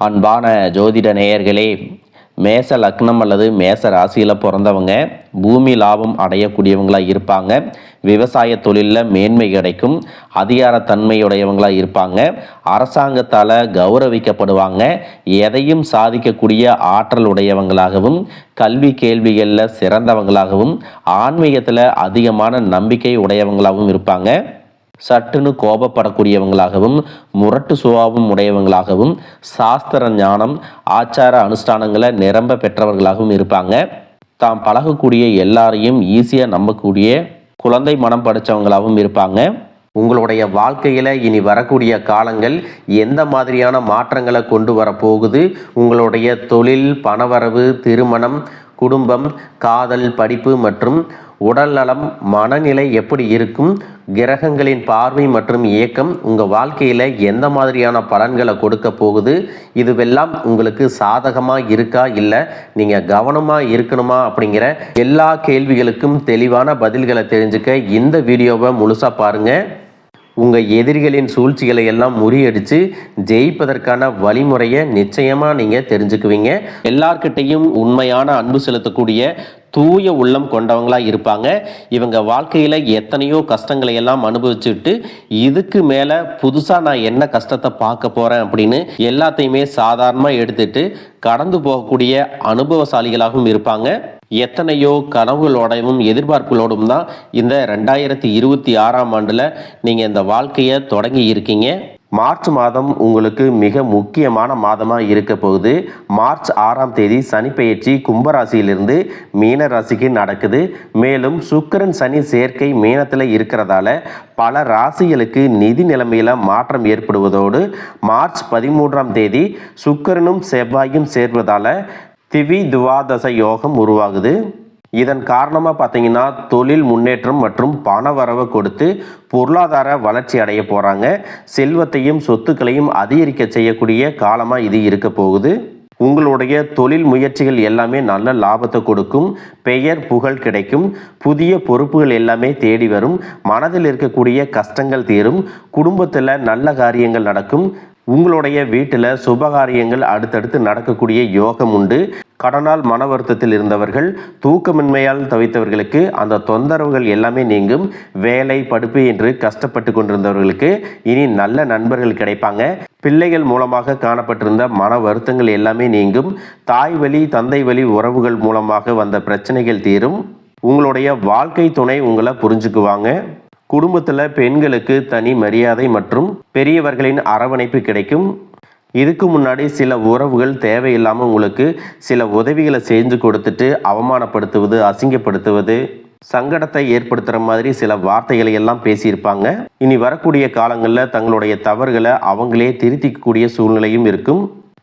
அன்பான ஜோதிட நேயர்களே, மேச லக்னம் அல்லது மேச ராசியில் பிறந்தவங்க பூமி லாபம் அடையக்கூடியவங்களாக இருப்பாங்க. விவசாய தொழிலில் மேன்மை கிடைக்கும். அதிகாரத்தன்மையுடையவங்களாக இருப்பாங்க. அரசாங்கத்தால் கௌரவிக்கப்படுவாங்க. எதையும் சாதிக்கக்கூடிய ஆற்றல் உடையவங்களாகவும், கல்வி கேள்விகளில் சிறந்தவங்களாகவும், ஆன்மீகத்தில் அதிகமான நம்பிக்கை உடையவங்களாகவும் இருப்பாங்க. சட்டுன்னு கோபப்படக்கூடியவங்களாகவும், முரட்டு சுபாவம் உடையவங்களாகவும், சாஸ்திர ஞானம், ஆச்சார அனுஷ்டானங்களை நிரம்ப பெற்றவர்களாகவும் இருப்பாங்க. தாம் பழகக்கூடிய எல்லாரையும் ஈஸியாக நம்பக்கூடிய குழந்தை மனம் படைத்தவங்களாகவும் இருப்பாங்க. உங்களுடைய வாழ்க்கையில் இனி வரக்கூடிய காலங்கள் எந்த மாதிரியான மாற்றங்களை கொண்டு வரப்போகுது, உங்களுடைய தொழில், பணவரவு, திருமணம், குடும்பம், காதல், படிப்பு மற்றும் உடல்நலம், மனநிலை எப்படி இருக்கும், கிரகங்களின் பார்வை மற்றும் இயக்கம் உங்கள் வாழ்க்கையில் எந்த மாதிரியான பலன்களை கொடுக்க போகுது, இதுவெல்லாம் உங்களுக்கு சாதகமாக இருக்கா, இல்லை நீங்கள் கவனமாக இருக்கணுமா அப்படிங்கிற எல்லா கேள்விகளுக்கும் தெளிவான பதில்களை தெரிஞ்சுக்க இந்த வீடியோவை முழுசாக பாருங்கள். உங்கள் எதிரிகளின் சூழ்ச்சிகளை எல்லாம் முறியடித்து ஜெயிப்பதற்கான வழிமுறையை நிச்சயமாக நீங்கள் தெரிஞ்சுக்குவீங்க. எல்லார்கிட்டையும் உண்மையான அன்பு செலுத்தக்கூடிய தூய உள்ளம் கொண்டவங்களாக இருப்பாங்க. இவங்க வாழ்க்கையில் எத்தனையோ கஷ்டங்களை எல்லாம் அனுபவிச்சுட்டு இதுக்கு மேலே புதுசாக நான் என்ன கஷ்டத்தை பார்க்க போகிறேன் அப்படின்னு எல்லாத்தையுமே சாதாரணமாக எடுத்துட்டு கடந்து போகக்கூடிய அனுபவசாலிகளாகவும் இருப்பாங்க. எத்தனையோ கனவுகளோடையும் எதிர்பார்ப்புகளோடும் தான் இந்த 2026ஆம் ஆண்டில் நீங்கள் இந்த வாழ்க்கையை தொடங்கி இருக்கீங்க. மார்ச் மாதம் உங்களுக்கு மிக முக்கியமான மாதமாக இருக்க போகுது. மார்ச் 6ஆம் தேதி சனிப்பெயர்ச்சி கும்பராசியிலிருந்து மீன ராசிக்கு நடக்குது. மேலும் சுக்கிரன் சனி சேர்க்கை மீனத்தில் இருக்கிறதால பல ராசிகளுக்கு நிதி நிலைமையில் மாற்றம் ஏற்படுவதோடு மார்ச் 13ஆம் தேதி சுக்கிரனும் செவ்வாயும் சேர்வதால் திவி துவாதச யோகம் உருவாகுது. இதன் காரணமாக பார்த்தீங்கன்னா தொழில் முன்னேற்றம் மற்றும் பண வரவை கொடுத்து பொருளாதார வளர்ச்சி அடைய போகிறாங்க. செல்வத்தையும் சொத்துக்களையும் அதிகரிக்க செய்யக்கூடிய காலமாக இது இருக்க போகுது. உங்களுடைய தொழில் முயற்சிகள் எல்லாமே நல்ல லாபத்தை கொடுக்கும். பெயர் புகழ் கிடைக்கும். புதிய பொறுப்புகள் எல்லாமே தேடி வரும். மனதில் இருக்கக்கூடிய கஷ்டங்கள் தீரும். குடும்பத்தில் நல்ல காரியங்கள் நடக்கும். உங்களுடைய வீட்டில் சுபகாரியங்கள் அடுத்தடுத்து நடக்கக்கூடிய யோகம் உண்டு. கடனால் மன வருத்தத்தில் இருந்தவர்கள், தூக்கமின்மையால் தவித்தவர்களுக்கு அந்த தொந்தரவுகள் எல்லாமே நீங்கும். வேலை, படிப்பு என்று கஷ்டப்பட்டு கொண்டிருந்தவர்களுக்கு இனி நல்ல நண்பர்கள் கிடைப்பாங்க. பிள்ளைகள் மூலமாக காணப்பட்டிருந்த மன வருத்தங்கள் எல்லாமே நீங்கும். தாய் வழி, தந்தை வழி உறவுகள் மூலமாக வந்த பிரச்சனைகள் தீரும். உங்களுடைய வாழ்க்கை துணை உங்களை புரிஞ்சுக்குவாங்க. குடும்பத்தில் பெண்களுக்கு தனி மரியாதை மற்றும் பெரியவர்களின் அரவணைப்பு கிடைக்கும். இதுக்கு முன்னாடி சில உறவுகள் தேவையில்லாமல் உங்களுக்கு சில உதவிகளை செஞ்சு கொடுத்துட்டு அவமானப்படுத்துவது, அசிங்கப்படுத்துவது, சங்கடத்தை ஏற்படுத்துகிற மாதிரி சில வார்த்தைகளை எல்லாம் பேசியிருப்பாங்க. இனி வரக்கூடிய காலங்களில் தங்களுடைய தவறுகளை அவங்களே திருத்திக்கக்கூடிய சூழ்நிலையும் இருக்கும்.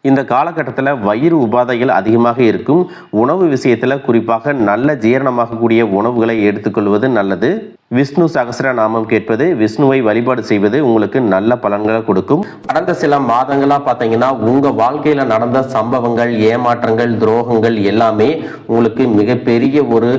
இந்த காலகட்டத்தில் வயிறு உபாதைகள் அதிகமாக இருக்கும். உணவு விஷயத்தில் குறிப்பாக நல்ல ஜீரணமாகக்கூடிய உணவுகளை எடுத்துக்கொள்வது நல்லது. விஷ்ணு சகஸ்ர நாமம் கேட்பது, விஷ்ணுவை வழிபாடு செய்வது உங்களுக்கு நல்ல பலன்களை கொடுக்கும். கடந்த சில மாதங்களாக பார்த்தீங்கன்னா உங்கள் வாழ்க்கையில் நடந்த சம்பவங்கள், ஏமாற்றங்கள், துரோகங்கள் எல்லாமே உங்களுக்கு மிகப்பெரிய ஒரு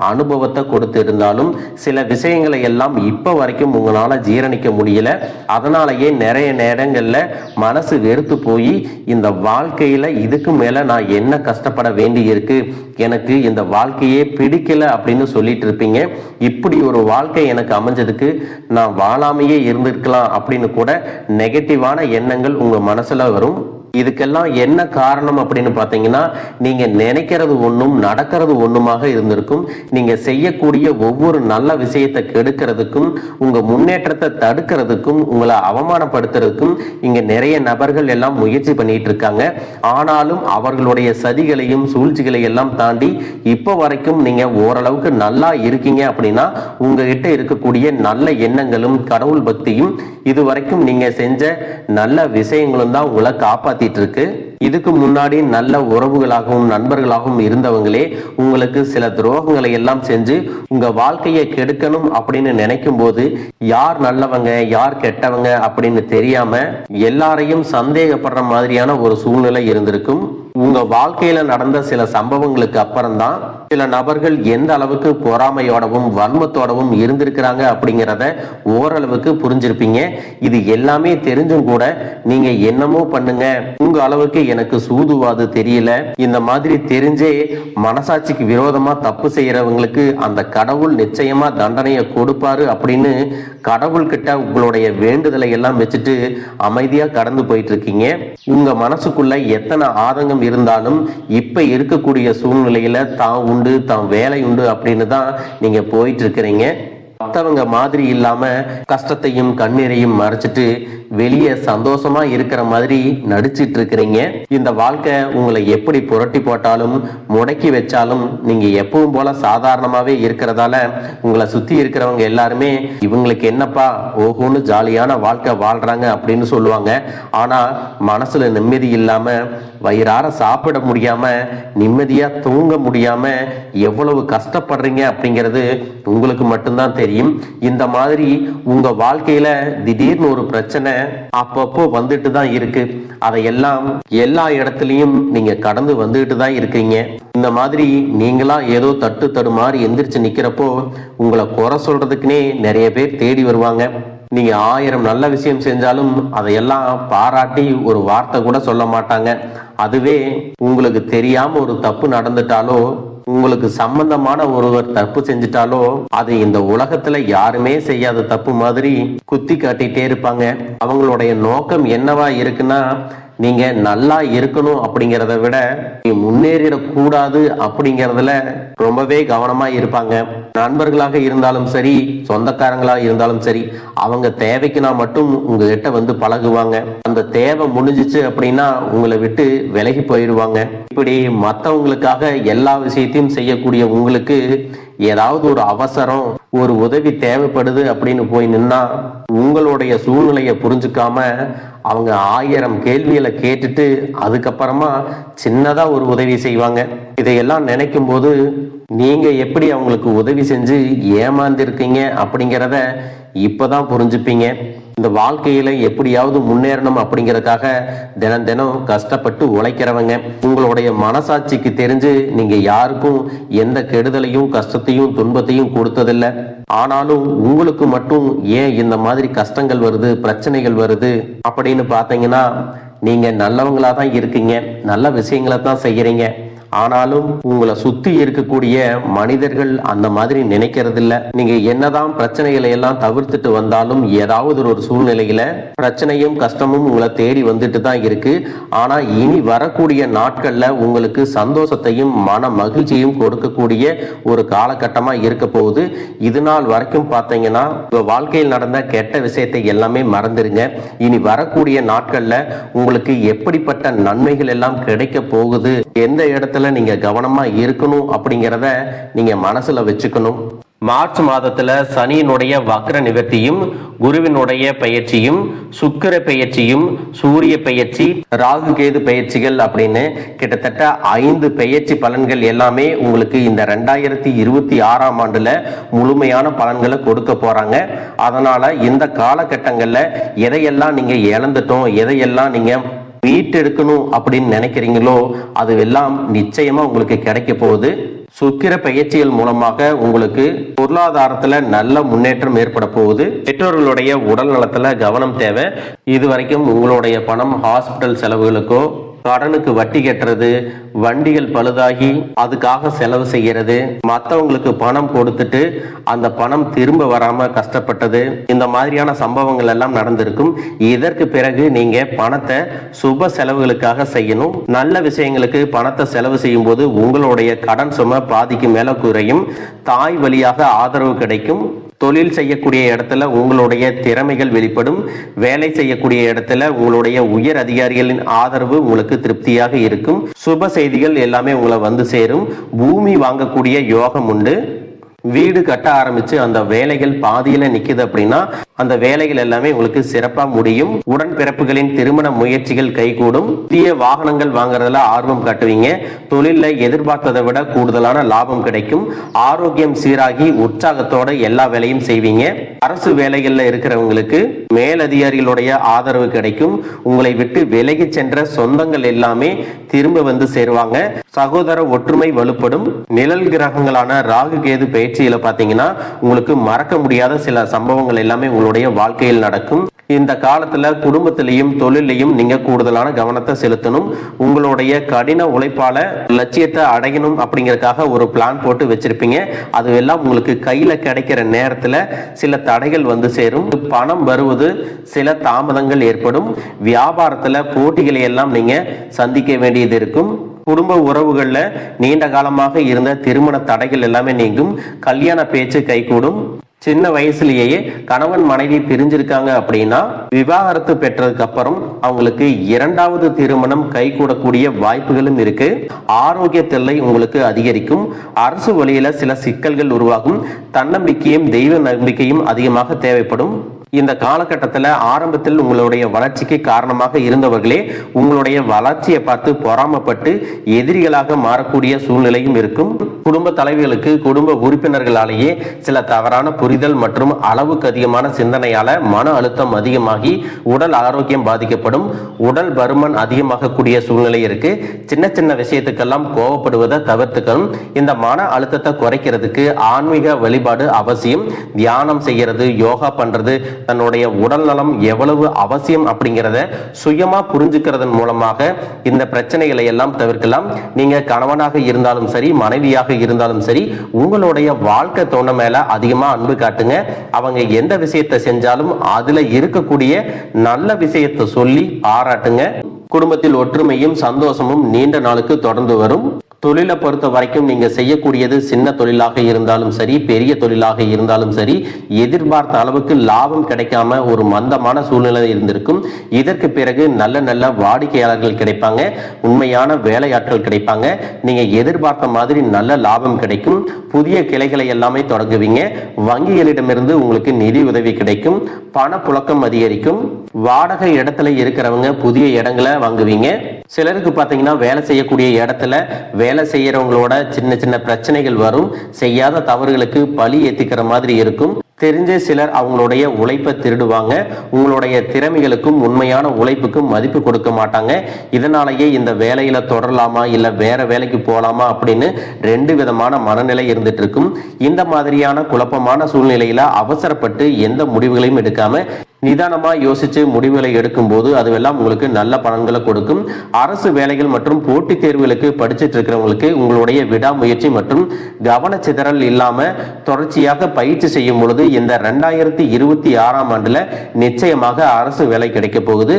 அனுபவத்தை கொடுத்து இருந்தாலும் சில விஷயங்களை எல்லாம் இப்போ வரைக்கும் உங்களால் ஜீரணிக்க முடியல. அதனாலேயே நிறைய நேரங்களில் மனசு வெறுத்து போய் இந்த வாழ்க்கையில் இதுக்கு மேலே நான் என்ன கஷ்டப்பட வேண்டி இருக்கு, எனக்கு இந்த வாழ்க்கையே பிடிக்கல அப்படின்னு சொல்லிட்டு இருப்பீங்க. இப்படி ஒரு வாழ்க்கை எனக்கு அமைஞ்சதுக்கு நான் வாழாமையே இருந்திருக்கலாம் அப்படின்னு கூட நெகட்டிவான எண்ணங்கள் உங்க மனசுல வரும். இதுக்கெல்லாம் என்ன காரணம் அப்படின்னு பார்த்தீங்கன்னா நீங்க நினைக்கிறது ஒன்றும் நடக்கிறது ஒன்றுமாக இருந்திருக்கும். நீங்க செய்யக்கூடிய ஒவ்வொரு நல்ல விஷயத்தை கெடுக்கிறதுக்கும், உங்க முன்னேற்றத்தை தடுக்கிறதுக்கும், உங்களை அவமானப்படுத்துறதுக்கும் இங்க நிறைய நபர்கள் எல்லாம் முயற்சி பண்ணிட்டு இருக்காங்க. ஆனாலும் அவர்களுடைய சதிகளையும் சூழ்ச்சிகளை எல்லாம் தாண்டி இப்போ வரைக்கும் நீங்க ஓரளவுக்கு நல்லா இருக்கீங்க. அப்படின்னா உங்ககிட்ட இருக்கக்கூடிய நல்ல எண்ணங்களும் கடவுள் பக்தியும் இதுவரைக்கும் நீங்க செஞ்ச நல்ல விஷயங்களும் தான் உங்களை காப்பாத்திட்டு இருக்கு. இதுக்கு முன்னாடி நல்ல உறவுகளாகவும் நண்பர்களாகவும் இருந்தவங்களே உங்களுக்கு சில துரோகங்களை எல்லாம் செஞ்சு உங்க வாழ்க்கையை கெடுக்கணும் அப்படின்னு நினைக்கும் போது யார் நல்லவங்க யார் கெட்டவங்க அப்படின்னு தெரியாம எல்லாரையும் சந்தேகப்படுற மாதிரியான ஒரு சூழ்நிலை இருந்திருக்கும். உங்க வாழ்க்கையில நடந்த சில சம்பவங்களுக்கு அப்புறம்தான் சில நபர்கள் எந்த அளவுக்கு பொறாமையோடவும் வன்மத்தோடவும் இருந்திருக்கிறாங்க அப்படிங்கிறத ஓரளவுக்கு புரிஞ்சிருப்பீங்க. இது எல்லாமே தெரிஞ்சும் கூட நீங்க என்னமோ பண்ணுங்க, உங்க அளவுக்கு எனக்கு சூதுவாது தெரியல, இந்த மாதிரி தெரிஞ்சே மனசாட்சிக்கு விரோதமா தப்பு செய்யறவங்களுக்கு அந்த கடவுள் நிச்சயமா தண்டனையை கொடுப்பாரு அப்படின்னு கடவுள் கிட்ட உங்களுடைய வேண்டுதலை எல்லாம் வச்சுட்டு அமைதியா கடந்து போயிட்டு இருக்கீங்க. உங்க மனசுக்குள்ள எத்தனை ஆதங்கம் இருந்தாலும் இப்ப இருக்கக்கூடிய சூழ்நிலையில தான் உண்டு, தான் வேலை உண்டு அப்படின்னு தான் நீங்க போயிட்டு இருக்கிறீங்க. மற்றவங்க மாதிரி இல்லாம கஷ்டத்தையும் கண்ணீரையும் மறைச்சிட்டு வெளியே சந்தோஷமா இருக்கிற மாதிரி நடிச்சிட்டு இருக்கிறீங்க. இந்த வாழ்க்கை உங்களை எப்படி புரட்டி போட்டாலும் முடக்கி வச்சாலும் நீங்க எப்பவும் போல சாதாரணமாவே இருக்கிறதால உங்களை சுத்தி இருக்கிறவங்க எல்லாருமே இவங்களுக்கு என்னப்பா ஓஹோன்னு ஜாலியான வாழ்க்கை வாழ்றாங்க அப்படின்னு சொல்லுவாங்க. ஆனா மனசுல நிம்மதி இல்லாம, வயிறார சாப்பிட முடியாம, நிம்மதியா தூங்க முடியாம எவ்வளவு கஷ்டப்படுறீங்க அப்படிங்கிறது உங்களுக்கு மட்டும்தான் தெரியும். இந்த மாதிரி உங்க வாழ்க்கையில திடீர்னு ஒரு பிரச்சனை அப்பப்போ வந்துட்டு தான் இருக்கு. அதையெல்லாம் எல்லா இடத்துலயும் நீங்க கடந்து வந்துட்டு தான் இருக்கீங்க. இந்த மாதிரி நீங்களா ஏதோ தடுமாறி எந்திரிச்சு நிக்கிறப்போ உங்களை குறை சொல்றதுக்குன்னே நிறைய பேர் தேடி வருவாங்க. நீங்க 1000 நல்ல விஷயம் செஞ்சாலும் அதையெல்லாம் பாராட்டி ஒரு வார்த்தை கூட சொல்ல மாட்டாங்க. அதுவே உங்களுக்கு தெரியாம ஒரு தப்பு நடந்துட்டாலோ, உங்களுக்கு சம்பந்தமான ஒருவர் தப்பு செஞ்சிட்டாலோ அது இந்த உலகத்துல யாருமே செய்யாத தப்பு மாதிரி குத்தி காட்டிட்டே இருப்பாங்க. அவங்களுடைய நோக்கம் என்னவா இருக்குன்னா, நீங்க நல்லா இருக்கணும் அப்படிங்கிறத விட நீ முன்னேறிடக்கூடாது அப்படிங்கிறதுல ரொம்பவே கவனமா இருப்பாங்க. நண்பர்களாக இருந்தாலும் சரி, சொந்தக்காரங்களாக இருந்தாலும் சரி, அவங்க தேவைக்குனா மட்டும் உங்ககிட்ட வந்து பழகுவாங்க. அந்த தேவை முடிஞ்சிச்சு அப்படின்னா உங்களை விட்டு விலகி போயிடுவாங்க. இப்படி மற்றவங்களுக்காக எல்லா விஷயத்தையும் செய்யக்கூடிய உங்களுக்கு ஏதாவது ஒரு அவசரம், ஒரு உதவி தேவைப்படுது அப்படின்னு போய் நின்னா உங்களுடைய சூழ்நிலையை புரிஞ்சுக்காம அவங்க 1000 கேள்விகளை கேட்டுட்டு அதுக்கப்புறமா சின்னதா ஒரு உதவி செய்வாங்க. இதையெல்லாம் நினைக்கும் போது நீங்க எப்படி அவங்களுக்கு உதவி செஞ்சு ஏமாந்திருக்கீங்க அப்படிங்கிறத இப்பதான் புரிஞ்சுப்பீங்க. இந்த வாழ்க்கையில எப்படியாவது முன்னேறணும் அப்படிங்கறதுக்காக தினம் தினம் கஷ்டப்பட்டு உழைக்கிறவங்க. உங்களுடைய மனசாட்சிக்கு தெரிஞ்சு நீங்க யாருக்கும் எந்த கெடுதலையும் கஷ்டத்தையும் துன்பத்தையும் கொடுத்ததில்லை. ஆனாலும் உங்களுக்கு மட்டும் ஏன் இந்த மாதிரி கஷ்டங்கள் வருது, பிரச்சனைகள் வருது அப்படின்னு பாத்தீங்கன்னா, நீங்க நல்லவங்களா தான் இருக்கீங்க, நல்ல விஷயங்களை தான் செய்யறீங்க. ஆனாலும் உங்களை சுத்தி இருக்கக்கூடிய மனிதர்கள் அந்த மாதிரி நினைக்கிறது இல்ல. நீங்க என்னதான் பிரச்சனைகளை எல்லாம் தவிர்த்துட்டு வந்தாலும் ஏதாவது ஒரு சூழ்நிலையில பிரச்சனையும் கஷ்டமும் உங்களை தேடி வந்துட்டு தான் இருக்கு. ஆனா இனி வரக்கூடிய நாட்கள்ல உங்களுக்கு சந்தோஷத்தையும் மன மகிழ்ச்சியும் கொடுக்கக்கூடிய ஒரு காலகட்டமா இருக்க போகுது. இது நாள் வரைக்கும் பாத்தீங்கன்னா உங்க வாழ்க்கையில் நடந்த கெட்ட விஷயத்தை எல்லாமே மறந்துருங்க. இனி வரக்கூடிய நாட்கள்ல உங்களுக்கு எப்படிப்பட்ட நன்மைகள் எல்லாம் கிடைக்க போகுது, எந்த இடத்துல நீங்க கவனமா இருக்கணும் அப்படிங்கிறத நீங்க மனசுல வச்சுக்கணும். மார்ச் மாதத்துல சனியினுடைய வக்ர நிவர்த்தியும், குருவினுடைய பயிற்சியும், சுக்கிர பயிற்சியும், சூரிய பயிற்சி, ராகு கேது பயிற்சிகள் அப்படின்னு கிட்டத்தட்ட 5 பயிற்சி பலன்கள் எல்லாமே உங்களுக்கு இந்த 2026ஆம் ஆண்டுல முழுமையான பலன்களை கொடுக்க போறாங்க. அதனால இந்த காலகட்டங்கள்ல எதையெல்லாம் நீங்க இழந்துட்டோம், எதையெல்லாம் நீங்க மீட்டெடுக்கணும் அப்படின்னு நினைக்கிறீங்களோ அது எல்லாம் நிச்சயமா உங்களுக்கு கிடைக்க போகுது. சுக்கிர பயிற்சிகள் மூலமாக உங்களுக்கு பொருளாதாரத்துல நல்ல முன்னேற்றம் ஏற்பட போகுது. பெற்றோர்களுடைய உடல் நலத்துல கவனம் தேவை. இதுவரைக்கும் உங்களுடைய பணம் ஹாஸ்பிட்டல் செலவுகளுக்கோ, கடனுக்கு வட்டி கட்டுறது, வண்டிகள் பழுதாகி அதுக்காக செலவு செய்யறது, மற்றவங்களுக்கு பணம் கொடுத்துட்டு அந்த பணம் திரும்ப வராம கஷ்டப்பட்டது, இந்த மாதிரியான சம்பவங்கள் எல்லாம் நடந்திருக்கும். இதற்கு பிறகு நீங்க பணத்தை சுப செலவுகளுக்காக செய்யணும். நல்ல விஷயங்களுக்கு பணத்தை செலவு செய்யும் போது உங்களுடைய கடன் சுமை பாதிக்கு மேல குறையும். தாய் வழியாக ஆதரவு கிடைக்கும். தொழில் செய்யக்கூடிய இடத்துல உங்களுடைய திறமைகள் வெளிப்படும். வேலை செய்யக்கூடிய இடத்துல உங்களுடைய உயர் அதிகாரிகளின் ஆதரவு உங்களுக்கு திருப்தியாக இருக்கும். சுப செய்திகள் எல்லாமே உங்களை வந்து சேரும். பூமி வாங்கக்கூடிய யோகம் உண்டு. வீடு கட்ட ஆரம்பிச்சு அந்த வேலைகள் பாதியில நிக்குது அப்படின்னா அந்த வேலைகள் எல்லாமே உங்களுக்கு சிறப்பா முடியும். உடன்பிறப்புகளின் திருமண முயற்சிகள் கைகூடும். புதிய வாகனங்கள் வாங்குறதுல ஆர்வம் காட்டுவீங்க. தொழில எதிர்பார்த்ததை விட கூடுதலான லாபம் கிடைக்கும். ஆரோக்கியம் சீராகி உற்சாகத்தோட எல்லா வேலையும் செய்வீங்க. அரசு வேலைகள்ல இருக்கிறவங்களுக்கு மேலதிகாரிகளுடைய ஆதரவு கிடைக்கும். உங்களை விட்டு விலகி சென்ற சொந்தங்கள் எல்லாமே திரும்ப வந்து சேருவாங்க. சகோதர ஒற்றுமை வலுப்படும். நிழல் கிரகங்களான ராகு கேது பயிற்சியில பாத்தீங்கன்னா உங்களுக்கு மறக்க முடியாத சில சம்பவங்கள் எல்லாமே உங்களுடைய வாழ்க்கையில் நடக்கும். இந்த காலத்துல குடும்பத்திலையும் தொழிலையும் நீங்க கூடுதலான கவனத்தை செலுத்தணும். உங்களுடைய கடின உழைப்பால லட்சியத்தை அடையணும் அப்படிங்கறதுக்காக ஒரு பிளான் போட்டு வச்சிருப்பீங்க. அதுவெல்லாம் உங்களுக்கு கையில கிடைக்கிற நேரத்துல சில தடைகள் வந்து சேரும். பணம் வருவது சில தாமதங்கள் ஏற்படும். வியாபாரத்துல போட்டிகளை எல்லாம் நீங்க சந்திக்க வேண்டியது இருக்கும். குடும்ப உறவுகள்ல நீண்ட காலமாக இருந்த திருமண தடைகள் எல்லாமே நீங்கும். கல்யாண பேச்சு கைகூடும். சின்ன வயசுலயே கணவன் மனைவி பிரிஞ்சிருக்காங்க அப்படின்னா விவாகரத்து பெற்றதுக்கு அப்புறம் அவங்களுக்கு இரண்டாவது திருமணம் கைகூடக்கூடிய வாய்ப்புகளும் இருக்கு. ஆரோக்கிய தொல்லை உங்களுக்கு அதிகரிக்கும். அரசு வழியில சில சிக்கல்கள் உருவாகும். தன்னம்பிக்கையும் தெய்வ நம்பிக்கையும் அதிகமாக தேவைப்படும். இந்த காலகட்டத்தில் ஆரம்பத்தில் உங்களுடைய வளர்ச்சிக்கு காரணமாக இருந்தவர்களே உங்களுடைய வளர்ச்சியை பார்த்து பொறாமப்பட்டு எதிரிகளாக மாறக்கூடிய சூழ்நிலையும் இருக்கும். குடும்ப தலைவர்களுக்கு குடும்ப உறுப்பினர்களாலேயே சில தவறான புரிதல் மற்றும் அளவுக்கு அதிகமான சிந்தனையால மன அழுத்தம் அதிகமாகி உடல் ஆரோக்கியம் பாதிக்கப்படும். உடல் பருமன் அதிகமாகக்கூடிய சூழ்நிலை இருக்கு. சின்ன சின்ன விஷயத்துக்கெல்லாம் கோவப்படுவதை தவிர்த்துக்கணும். இந்த மன அழுத்தத்தை குறைக்கிறதுக்கு ஆன்மீக வழிபாடு அவசியம். தியானம் செய்யறது, யோகா பண்றது, தன்னுடைய உடல் நலம் எவ்வளவு அவசியம் அப்படிங்கிறத சுயமா புரிஞ்சுக்கிறதன் மூலமாக இந்த பிரச்சனைகளை எல்லாம் தவிர்க்கலாம். நீங்க கணவனாக இருந்தாலும் சரி, மனைவியாக இருந்தாலும் சரி, உங்களுடைய வாழ்க்கை துணை மேல அதிகமா அன்பு காட்டுங்க. அவங்க எந்த விஷயத்தை செஞ்சாலும் அதுல இருக்கக்கூடிய நல்ல விஷயத்தை சொல்லி பாராட்டுங்க. குடும்பத்தில் ஒற்றுமையும் சந்தோஷமும் நீண்ட நாளுக்கு தொடர்ந்து வரும். தொழிலை பொறுத்த வரைக்கும் நீங்க செய்யக்கூடியது சின்ன தொழிலாக இருந்தாலும் சரி, பெரிய தொழிலாக இருந்தாலும் சரி, எதிர்பார்த்த அளவுக்கு லாபம் கிடைக்காம ஒரு மந்தமான சூழ்நிலை இருந்திருக்கும். இதற்கு பிறகு நல்ல நல்ல வாடிக்கையாளர்கள் கிடைப்பாங்க. உண்மையான வேலையாட்கள் கிடைப்பாங்க. நீங்க எதிர்பார்த்த மாதிரி நல்ல லாபம் கிடைக்கும். புதிய கிளைகளை எல்லாமே தொடங்குவீங்க. வங்கிகளிடமிருந்து உங்களுக்கு நிதி உதவி கிடைக்கும். பணப்புழக்கம் அதிகரிக்கும். வாடகை இடத்துல இருக்கிறவங்க புதிய இடங்களை வாங்குவீங்க. சிலருக்கு பாத்தீங்கன்னா வேலை செய்யக்கூடிய இடத்துல வேலை செய்யறவங்களோட சின்ன சின்ன பிரச்சனைகள் வரும். செய்யாத தவறுகளுக்கு பழி ஏத்திக்கிற மாதிரி இருக்கும். தெரிஞ்ச சிலர் அவங்களுடைய உழைப்பை திருடுவாங்க. உங்களுடைய திறமைகளுக்கும் உண்மையான உழைப்புக்கும் மதிப்பு கொடுக்க மாட்டாங்க. இதனாலேயே இந்த வேலையில தொடரலாமா இல்ல வேற வேலைக்கு போலாமா அப்படின்னு ரெண்டு விதமான மனநிலை இருந்துட்டு இருக்கும். இந்த மாதிரியான குழப்பமான சூழ்நிலையில அவசரப்பட்டு எந்த முடிவுகளையும் எடுக்காம நிதானமா யோசிச்சு முடிவுகளை எடுக்கும் போது அதுவெல்லாம் உங்களுக்கு நல்ல பலன்களை கொடுக்கும். அரசு வேலைகள் மற்றும் போட்டித் தேர்வுகளுக்கு படிச்சுட்டு இருக்கிறவங்களுக்கு உங்களுடைய விடாமுயற்சி மற்றும் கவனச்சிதறல் இல்லாம தொடர்ச்சியாக பயிற்சி செய்யும் பொழுது இந்த 2026ஆம் ஆண்டுல நிச்சயமாக அரசு வேலை கிடைக்க போகுது.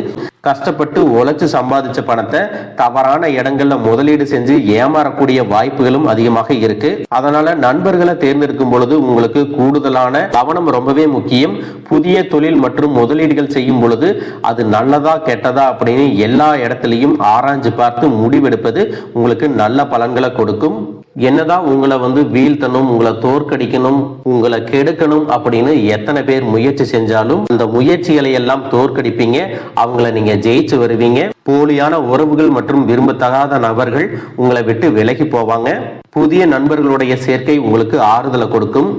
கஷ்டப்பட்டு உழைச்சு சம்பாதிச்ச பணத்தை தவறான இடங்கள்ல முதலீடு செஞ்சு ஏமாறக்கூடிய வாய்ப்புகளும் அதிகமாக இருக்கு. அதனால நண்பர்களை தேர்ந்தெடுக்கும் பொழுது உங்களுக்கு கூடுதலான கவனம் ரொம்பவே முக்கியம். புதிய தொழில் மற்றும் முதலீடுகள் செய்யும் பொழுது அது நல்லதா கெட்டதா அப்படின்னு எல்லா இடத்துலையும் ஆராய்ஞ்சு பார்த்து முடிவெடுப்பது உங்களுக்கு நல்ல பலன்களை கொடுக்கும். என்னதான் உங்களை வீழ்த்தணும், உங்களை தோற்கடிக்கணும், உங்களை கெடுக்கணும் அப்படின்னு எத்தனை பேர் முயற்சி செஞ்சாலும் அந்த முயற்சிகளை எல்லாம் தோற்கடிப்பீங்க. அவங்கள நீங்க ஜெயிச்சு வருவீங்க. போலியான உறவுகள் மற்றும் விரும்பத்தகாத நபர்கள் உங்களை விட்டு விலகி போவாங்க. புதிய நண்பர்களுடைய சேர்க்கை உங்களுக்கு ஆறுதலை கொடுக்கும்.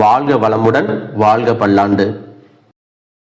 வாழ்க வளமுடன், வாழ்க பல்லாண்டு.